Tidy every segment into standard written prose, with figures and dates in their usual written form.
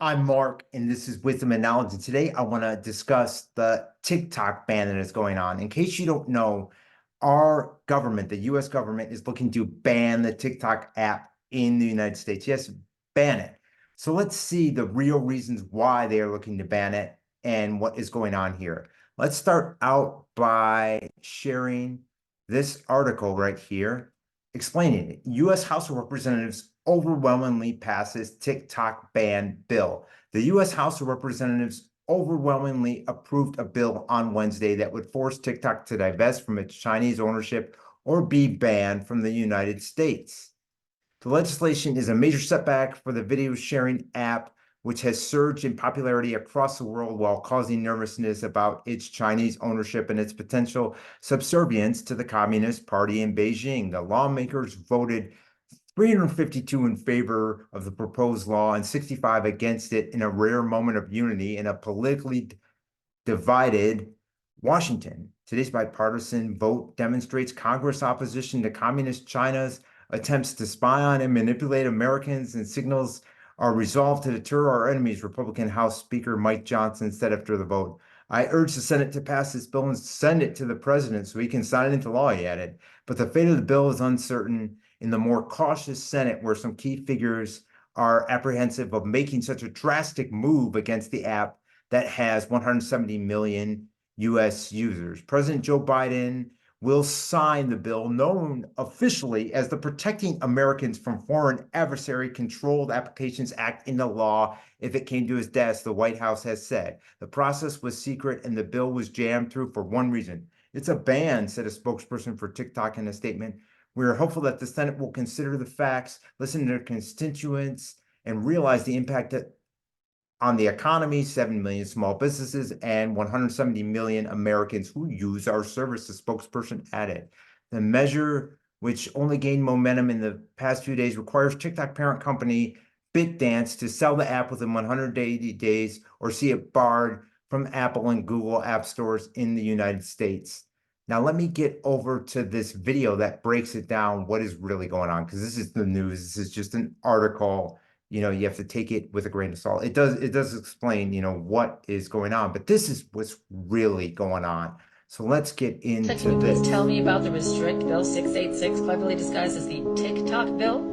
I'm Mark, and this is Wisdom and Knowledge. And today I want to discuss the TikTok ban that is going on. In case you don't know, our government, the US government, is looking to ban the TikTok app in the United States. Yes, ban it. So let's see the real reasons why they are looking to ban it and what is going on here. Let's start out by sharing this article right here explaining it. U.S. House of Representatives overwhelmingly passes TikTok ban bill. The U.S. House of Representatives overwhelmingly approved a bill on Wednesday that would force TikTok to divest from its Chinese ownership or be banned from the United States. The legislation is a major setback for the video sharing app, which has surged in popularity across the world while causing nervousness about its Chinese ownership and its potential subservience to the Communist Party in Beijing. The lawmakers voted 352 in favor of the proposed law and 65 against it in a rare moment of unity in a politically divided Washington. Today's bipartisan vote demonstrates Congress' opposition to Communist China's attempts to spy on and manipulate Americans and signals our resolve to deter our enemies, Republican House Speaker Mike Johnson said after the vote. I urge the Senate to pass this bill and send it to the president so he can sign it into law, he added. But the fate of the bill is uncertain in the more cautious Senate, where some key figures are apprehensive of making such a drastic move against the app that has 170 million US users. President Joe Biden will sign the bill known officially as the Protecting Americans from Foreign Adversary Controlled Applications Act into law if it came to his desk, the White House has said. The process was secret and the bill was jammed through for one reason. It's a ban, said a spokesperson for TikTok in a statement. We are hopeful that the Senate will consider the facts, listen to their constituents, and realize the impact on the economy, 7 million small businesses, and 170 million Americans who use our service, the spokesperson added. The measure, which only gained momentum in the past few days, requires TikTok parent company BitDance to sell the app within 180 days or see it barred from Apple and Google app stores in the United States. Now, let me get over to this video that breaks it down, what is really going on, because this is the news. This is just an article. You have to take it with a grain of salt. It does explain, what is going on, but this is what's really going on. So let's get into Can you this. please tell me about the Restrict Bill 686, cleverly disguised as the TikTok bill?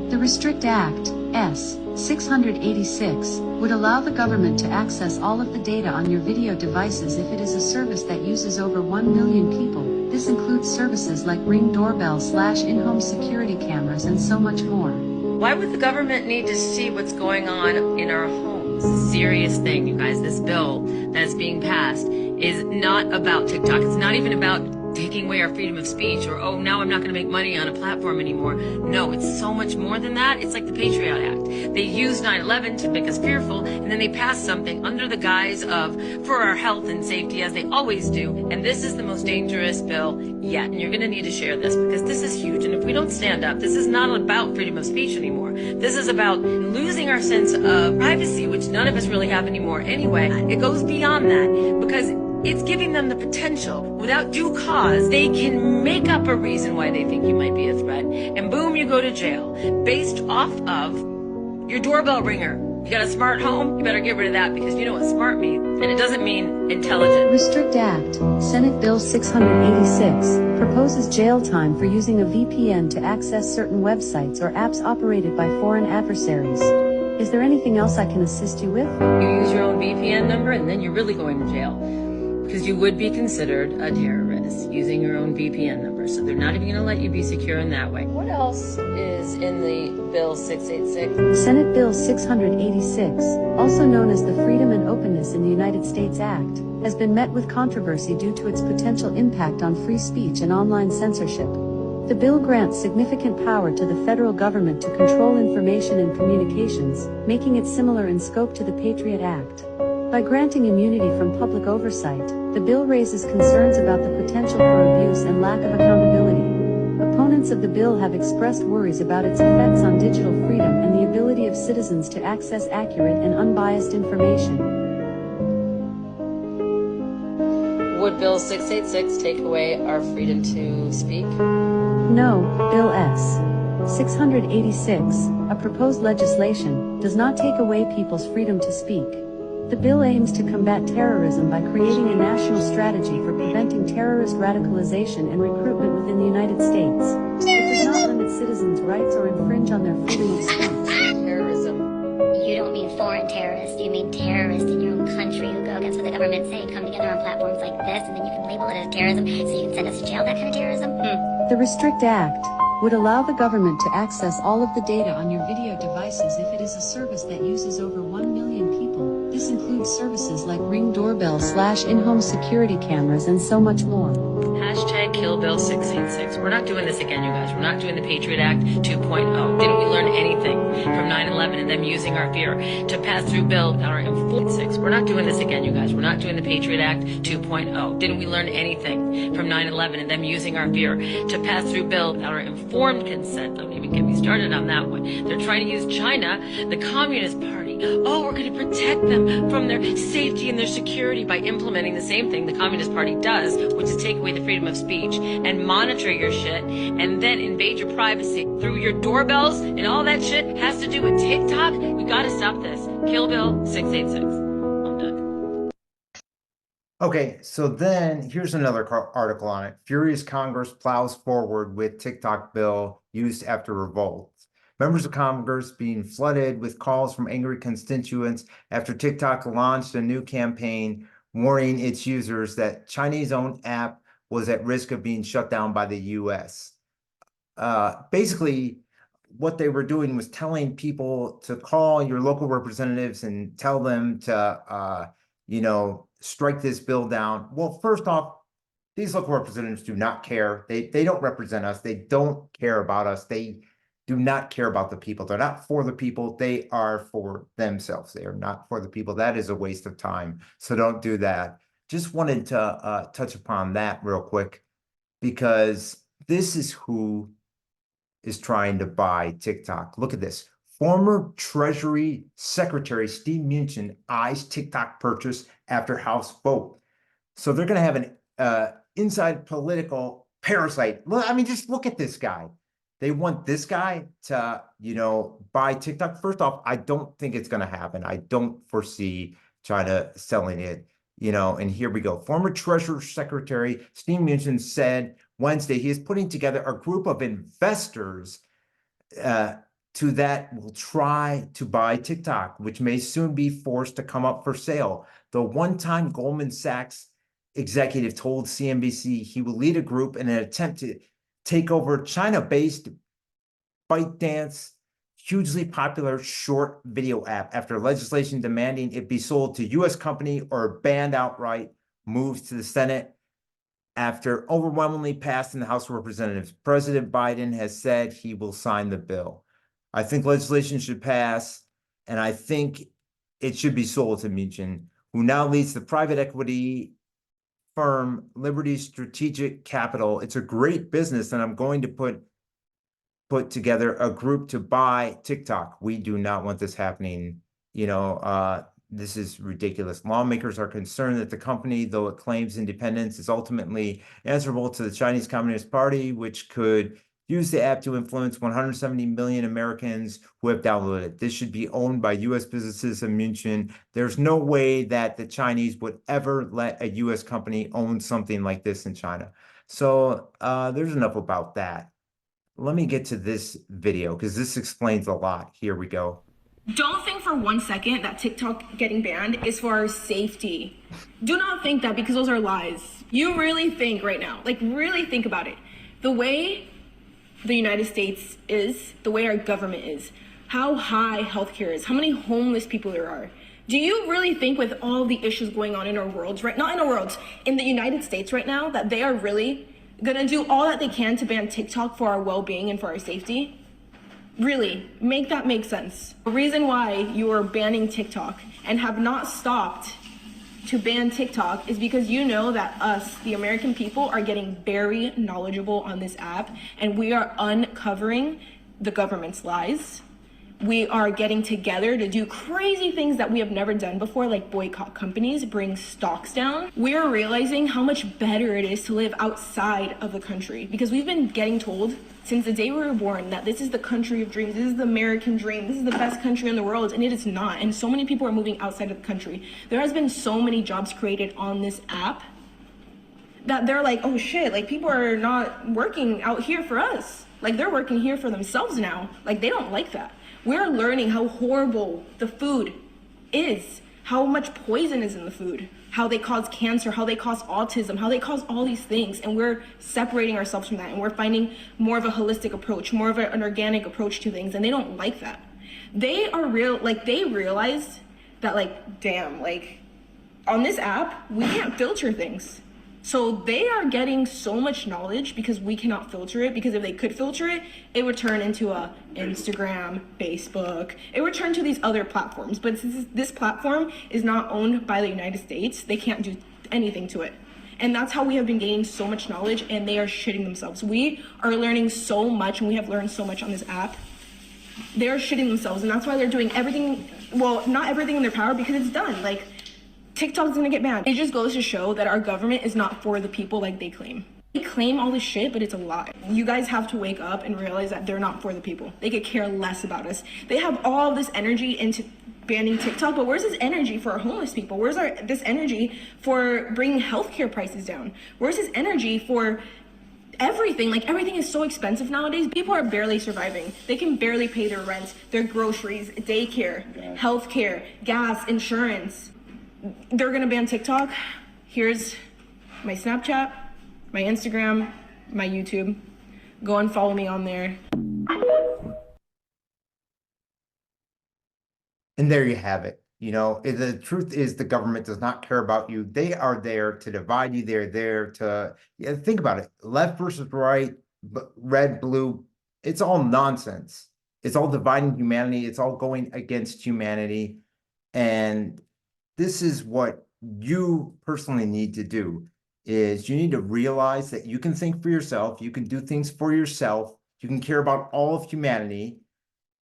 The Restrict Act, S. 686, would allow the government to access all of the data on your video devices if it is a service that uses over 1 million people. This includes services like Ring doorbell/in-home security cameras and so much more. Why would the government need to see what's going on in our homes? It's a serious thing, you guys. This bill that's being passed is not about TikTok. It's not even about taking away our freedom of speech or, oh, now I'm not going to make money on a platform anymore. No, it's so much more than that. It's like the Patriot Act. They used 9/11 to make us fearful, and then they passed something under the guise of for our health and safety, as they always do. And this is the most dangerous bill yet. And you're going to need to share this because this is huge. And if we don't stand up, this is not about freedom of speech anymore. This is about losing our sense of privacy, which none of us really have anymore anyway. It goes beyond that because it's giving them the potential, without due cause, they can make up a reason why they think you might be a threat, and boom, you go to jail, based off of your doorbell ringer. You got a smart home? You better get rid of that because you know what smart means, and it doesn't mean intelligent. Restrict Act, Senate Bill 686, proposes jail time for using a VPN to access certain websites or apps operated by foreign adversaries. Is there anything else I can assist you with? You use your own VPN number, and then you're really going to jail. Because you would be considered a terrorist using your own VPN number. So they're not even going to let you be secure in that way. What else is in the Bill 686? Senate Bill 686, also known as the Freedom and Openness in the United States Act, has been met with controversy due to its potential impact on free speech and online censorship. The bill grants significant power to the federal government to control information and communications, making it similar in scope to the Patriot Act. By granting immunity from public oversight, the bill raises concerns about the potential for abuse and lack of accountability. Opponents of the bill have expressed worries about its effects on digital freedom and the ability of citizens to access accurate and unbiased information. Would Bill 686 take away our freedom to speak? No, Bill S. 686, a proposed legislation, does not take away people's freedom to speak. The bill aims to combat terrorism by creating a national strategy for preventing terrorist radicalization and recruitment within the United States. It does not limit citizens' rights or infringe on their freedom of speech. Terrorism. You don't mean foreign terrorists, you mean terrorists in your own country who go against what the government say, come together on platforms like this, and then you can label it as terrorism, so you can send us to jail, that kind of terrorism? The Restrict Act would allow the government to access all of the data on your video devices if it is a service that uses over 1 million people. This includes services like Ring doorbell / in-home security cameras and so much more. Hashtag Kill Bill 686. We're not doing this again, you guys. We're not doing the Patriot Act 2.0. Didn't we learn anything from 9/11 and them using our fear to pass through bill our informed 6? We're not doing this again, you guys. We're not doing the Patriot Act 2.0. Didn't we learn anything from 9/11 and them using our fear to pass through bill our informed consent? Don't even get me started on that one. They're trying to use China, the Communist Party. Oh, we're going to protect them from their safety and their security by implementing the same thing the Communist Party does, which is take away the freedom of speech and monitor your shit and then invade your privacy through your doorbells, and all that shit has to do with TikTok. We got to stop this. Kill Bill 686. I'm done. Okay, so then here's another article on it. Furious Congress plows forward with TikTok bill used after revolt. Members of Congress being flooded with calls from angry constituents after TikTok launched a new campaign warning its users that Chinese-owned app was at risk of being shut down by the US. Basically, what they were doing was telling people to call your local representatives and tell them to, strike this bill down. Well, first off, these local representatives do not care. They don't represent us. They don't care about us. They do not care about the people. They're not for the people. They are for themselves. They are not for the people. That is a waste of time. So don't do that. Just wanted to touch upon that real quick, because this is who is trying to buy TikTok. Look at this. Former Treasury Secretary Steve Mnuchin eyes TikTok purchase after House vote. So they're going to have an inside political parasite. I mean, just look at this guy. They want this guy to, buy TikTok. First off, I don't think it's going to happen. I don't foresee China selling it, and here we go. Former Treasury Secretary Steve Mnuchin said Wednesday he is putting together a group of investors that will try to buy TikTok, which may soon be forced to come up for sale. The one-time Goldman Sachs executive told CNBC he will lead a group in an attempt to take over China-based ByteDance, hugely popular short video app, after legislation demanding it be sold to U.S. company or banned outright moves to the Senate after overwhelmingly passed in the House of Representatives. President Biden has said he will sign the bill. I think legislation should pass, and I think it should be sold to Mnuchin, who now leads the private equity firm Liberty Strategic Capital. It's a great business, and I'm going to put together a group to buy TikTok. We do not want this happening. This is ridiculous. Lawmakers are concerned that the company, though it claims independence, is ultimately answerable to the Chinese Communist Party, which could use the app to influence 170 million Americans who have downloaded it. This should be owned by U.S. businesses and Mnuchin. There's no way that the Chinese would ever let a U.S. company own something like this in China. So there's enough about that. Let me get to this video because this explains a lot. Here we go. Don't think for 1 second that TikTok getting banned is for our safety. Do not think that, because those are lies. You really think right now, really think about it. The way the United States is, the way our government is, how high healthcare is, how many homeless people there are. Do you really think, with all the issues going on in our worlds, not in our worlds, in the United States right now, that they are really gonna do all that they can to ban TikTok for our well-being and for our safety? Really, make that make sense. The reason why you are banning TikTok and have not stopped to ban TikTok is because you know that us, the American people, are getting very knowledgeable on this app, and we are uncovering the government's lies. we are getting together to do crazy things that we have never done before, like boycott companies, bring stocks down. We're realizing how much better it is to live outside of the country, because we've been getting told since the day we were born that this is the country of dreams, this is the American dream, this is the best country in the world, and it is not. And so many people are moving outside of the country. There has been so many jobs created on this app that they're like, oh shit, like people are not working out here for us. Like they're working here for themselves now. Like they don't like that. We're learning how horrible the food is, how much poison is in the food, how they cause cancer, how they cause autism, how they cause all these things. And we're separating ourselves from that, and we're finding more of a holistic approach, more of an organic approach to things. And they don't like that. They are they realize that like, damn, like on this app, we can't filter things. So they are getting so much knowledge because we cannot filter it, because if they could filter it, it would turn into a Instagram, Facebook, it would turn to these other platforms. But since this platform is not owned by the United States, they can't do anything to it. And that's how we have been gaining so much knowledge, and they are shitting themselves. We are learning so much, and we have learned so much on this app. They're shitting themselves, and that's why they're doing everything, well, not everything in their power, because it's done. Like, TikTok's gonna get banned. It just goes to show that our government is not for the people like they claim. They claim all this shit, but it's a lie. You guys have to wake up and realize that they're not for the people. They could care less about us. They have all this energy into banning TikTok, but where's this energy for our homeless people? Where's this energy for bringing healthcare prices down? Where's this energy for everything? Like, everything is so expensive nowadays. People are barely surviving. They can barely pay their rent, their groceries, daycare, healthcare, gas, insurance. They're gonna ban TikTok. Here's my Snapchat, my Instagram, my YouTube. Go and follow me on there. And there you have it. You know, the truth is the government does not care about you. They are there to divide you. They're there to, think about it. Left versus right, red, blue, it's all nonsense. It's all dividing humanity. It's all going against humanity. And this is what you personally need to do, is you need to realize that you can think for yourself. You can do things for yourself. You can care about all of humanity.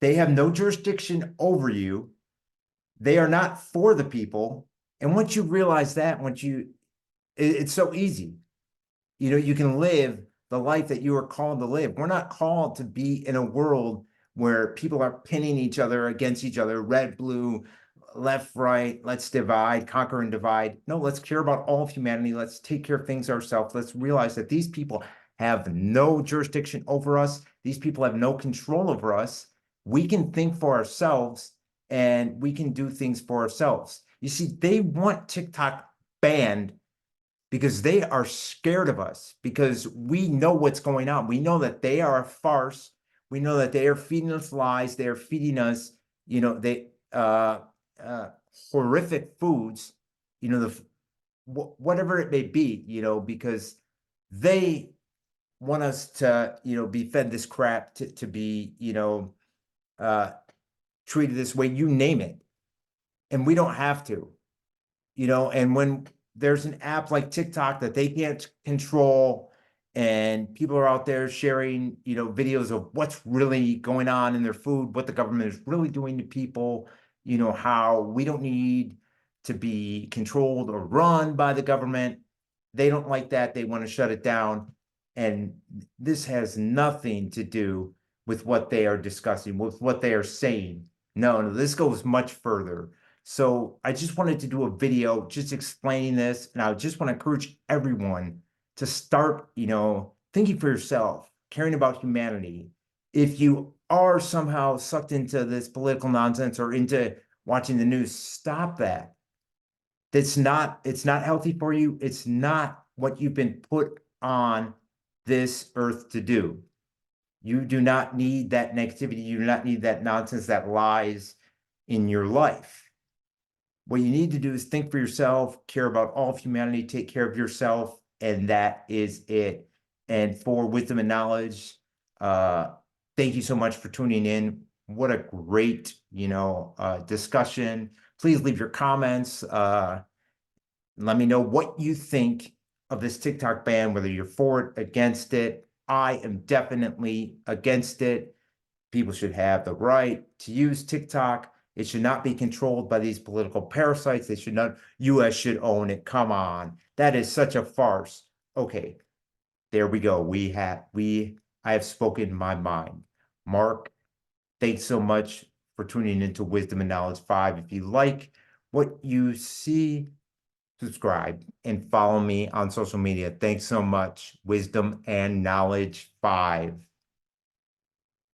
They have no jurisdiction over you. They are not for the people. And once you realize that, it's so easy. You know, you can live the life that you are called to live. We're not called to be in a world where people are pinning each other against each other, red, blue, left, right, let's divide, conquer and divide. No, let's care about all of humanity. Let's take care of things ourselves. Let's realize that these people have no jurisdiction over us. These people have no control over us. We can think for ourselves, and we can do things for ourselves. You see, they want TikTok banned because they are scared of us, because we know what's going on. We know that they are a farce. We know that they are feeding us lies. They are feeding us, horrific foods, whatever it may be, because they want us to, be fed this crap, to be, treated this way, you name it. And we don't have to, and when there's an app like TikTok that they can't control, and people are out there sharing, videos of what's really going on in their food, what the government is really doing to people, how we don't need to be controlled or run by the government. They don't like that. They want to shut it down. And this has nothing to do with what they are discussing, with what they are saying. No, this goes much further. So I just wanted to do a video just explaining this. And I just want to encourage everyone to start, thinking for yourself, caring about humanity. If you are somehow sucked into this political nonsense or into watching the news, stop that. It's not healthy for you. It's not what you've been put on this earth to do. You do not need that negativity. You do not need that nonsense, that lies in your life. What you need to do is think for yourself, care about all of humanity, take care of yourself, and that is it. And for Wisdom and Knowledge, thank you so much for tuning in. What a great, discussion. Please leave your comments. Let me know what you think of this TikTok ban, whether you're for it, against it. I am definitely against it. People should have the right to use TikTok. It should not be controlled by these political parasites. They should not, US should own it. Come on. That is such a farce. Okay, there we go. I have spoken my mind. Mark, thanks so much for tuning into Wisdom and Knowledge 5. If you like what you see, subscribe and follow me on social media. Thanks so much. Wisdom and Knowledge 5.